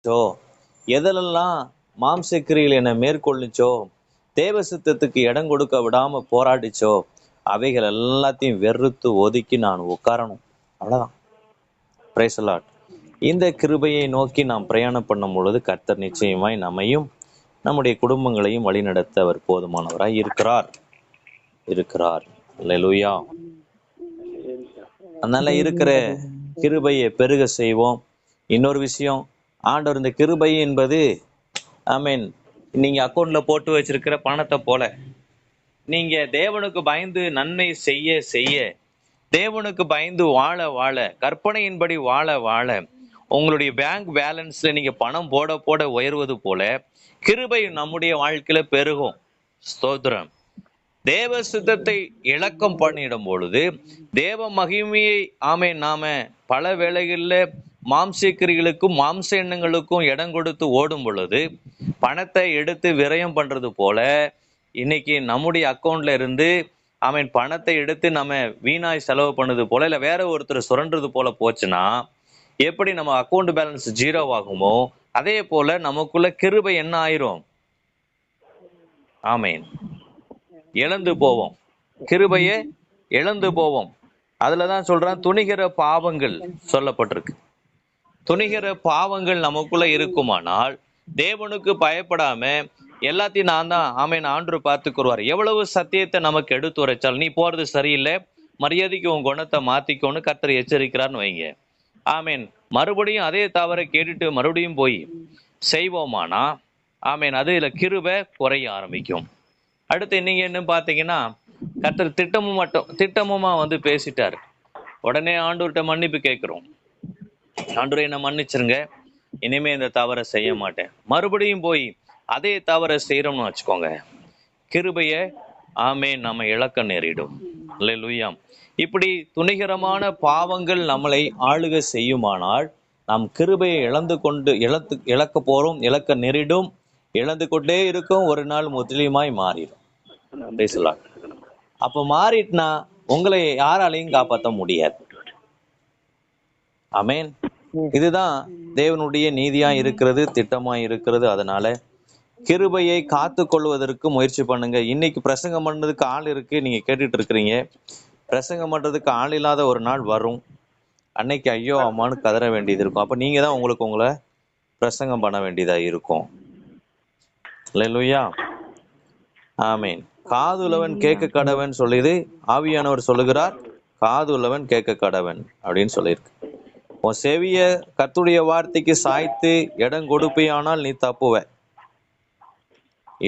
So எதிலெல்லாம் மாம்சக்கிரியில் என்னை மேற்கொள்ளுச்சோ, தேவ சித்தத்துக்கு இடம் கொடுக்க விடாம போராடிச்சோ, அவைகள் எல்லாத்தையும் வெறுத்து ஒதுக்கி நான் உட்காரணும். அவ்வளவுதான். Praise the Lord. இந்த கிருபையை நோக்கி நாம் பிரயாணம் பண்ணும் பொழுது கர்த்தர் நிச்சயமாய் நம்மையும் நம்முடைய குடும்பங்களையும் வழிநடத்த அவர் போதுமானவராய் இருக்கிறார். அல்லேலூயா. அதனால இருக்கிற கிருபையை பெருக செய்வோம். இன்னொரு விஷயம், ஆண்டவர் இந்த கிருபை என்பது மீன் நீங்க அக்கௌண்ட்ல போட்டு வச்சிருக்கிற பணத்தை போல. நீங்க தேவனுக்கு பயந்து நன்மை செய்ய செய்ய, தேவனுக்கு பயந்து வாழ வாழ, கற்பனையின்படி வாழ வாழ, உங்களுடைய பேங்க் பேலன்ஸ்ல நீங்க பணம் போட போட உயர்வது போல கிருபை நம்முடைய வாழ்க்கையில பெருகும். ஸ்தோத்திரம். தேவ சித்தத்தை இலக்கம் பண்ணிடும் பொழுது தேவ மகிமையை நாம பல வேளைகளில் மாம்சக்கிரிகளுக்கும் மாம்ச எண்ணங்களுக்கும் இடம் கொடுத்து ஓடும் பொழுது பணத்தை எடுத்து விரயம் பண்றது போல இன்னைக்கு நம்முடைய அக்கௌண்ட்ல இருந்து பணத்தை எடுத்து நம்ம வீணாய் செலவு பண்ணது போல இல்ல வேற ஒருத்தர் சுரண்டுறது போல போச்சுன்னா எப்படி நம்ம அக்கௌண்ட் பேலன்ஸ் 0 ஆகுமோ அதே போல நமக்குள்ள கிருபை என்ன ஆயிரும்? ஆமேன். இழந்து போவோம். கிருபையை இழந்து போவோம். அதுலதான் சொல்றான், துணிகிற பாவங்கள் சொல்லப்பட்டிருக்கு. துணிகிற பாவங்கள் நமக்குள்ள இருக்குமானால் தேவனுக்கு பயப்படாம எல்லாத்தையும் நான் தான் ஆண்டு பார்த்துக்குருவார். எவ்வளவு சத்தியத்தை நமக்கு எடுத்து உரைச்சால் நீ போறது சரியில்லை, மரியாதைக்கு உன் குணத்தை மாத்திக்கோன்னு கர்த்தர் எச்சரிக்கிறார்னு வைங்க. மறுபடியும் அதே தவறை கேட்டுட்டு மறுபடியும் போய் செய்வோமானா அதுல கிருபை குறைய ஆரம்பிக்கும். அடுத்து நீங்க என்ன பாத்தீங்கன்னா, கர்த்தர் திட்டமுமா வந்து பேசிட்டாரு. உடனே ஆண்டவர்கிட்ட மன்னிப்பு கேட்கிறோம். ஆண்டவரே என்ன மன்னிச்சிருங்க, இனிமே இந்த தவறை செய்ய மாட்டேன். மறுபடியும் போய் அதே தவறை செய்யறோம்னு வச்சுக்கோங்க, கிருபைய நம்ம இழக்க நேரிடும். அல்லேலூயா. இப்படி துணிகரமான பாவங்கள் நம்மளை ஆளுகை செய்யுமானால் நாம் கிருபையை இழக்க போறோம், இழக்க நேரிடும். இழந்து கொண்டே இருக்கும். ஒரு நாள் முற்றிலுமாய் மாறிடும். அப்ப மாறிட்டுனா உங்களை யாராலையும் காப்பாற்ற முடியாது. ஆமேன். இதுதான் தேவனுடைய நீதியா இருக்கிறது, திட்டமா இருக்கிறது. அதனால கிருபையை காத்து கொள்வதற்கு முயற்சி பண்ணுங்க. இன்னைக்கு பிரசங்கம் பண்றதுக்கு ஆள் இருக்கு, நீங்க கேட்டுட்டு இருக்கிறீங்க. பிரசங்கம் பண்றதுக்கு ஆள் இல்லாத ஒரு நாள் வரும். அன்னைக்கு ஐயோ அம்மான்னு கதற வேண்டியது இருக்கும். அப்ப நீங்க தான் உங்களை பிரசங்கம் பண்ண வேண்டியதா இருக்கும். அல்லேலூயா. ஆமேன். காதுள்ளவன் கேட்க கடவன் சொல்லிது ஆவியானவர் சொல்லுகிறார், காதுள்ளவன் கேட்க கடவன் அப்படின்னு சொல்லியிருக்கு. உன் செவிய கர்த்தருடைய வார்த்தைக்கு சாய்த்து இடம் கொடுப்பையானால் நீ தப்புவ,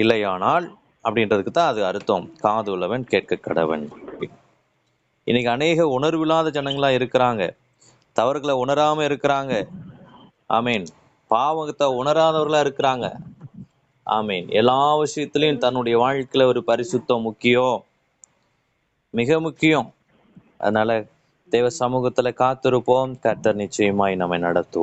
இல்லையானால் அப்படின்றதுக்கு தான் அது அர்த்தம். காது உள்ளவன் கேட்க கடவன். இன்னைக்கு அநேக உணர்வில்லாத ஜனங்களா இருக்கிறாங்க, தவறுகளை உணராம இருக்கிறாங்க. பாவத்தை உணராதவர்களா இருக்கிறாங்க. எல்லா விஷயத்திலையும் தன்னுடைய வாழ்க்கையில ஒரு பரிசுத்தம் முக்கியம், மிக முக்கியம். அதனால தேவ சமூகத்துல காத்திருப்போம். கர்த்தர் நிச்சயமாய் நம்மை நடத்துவார்.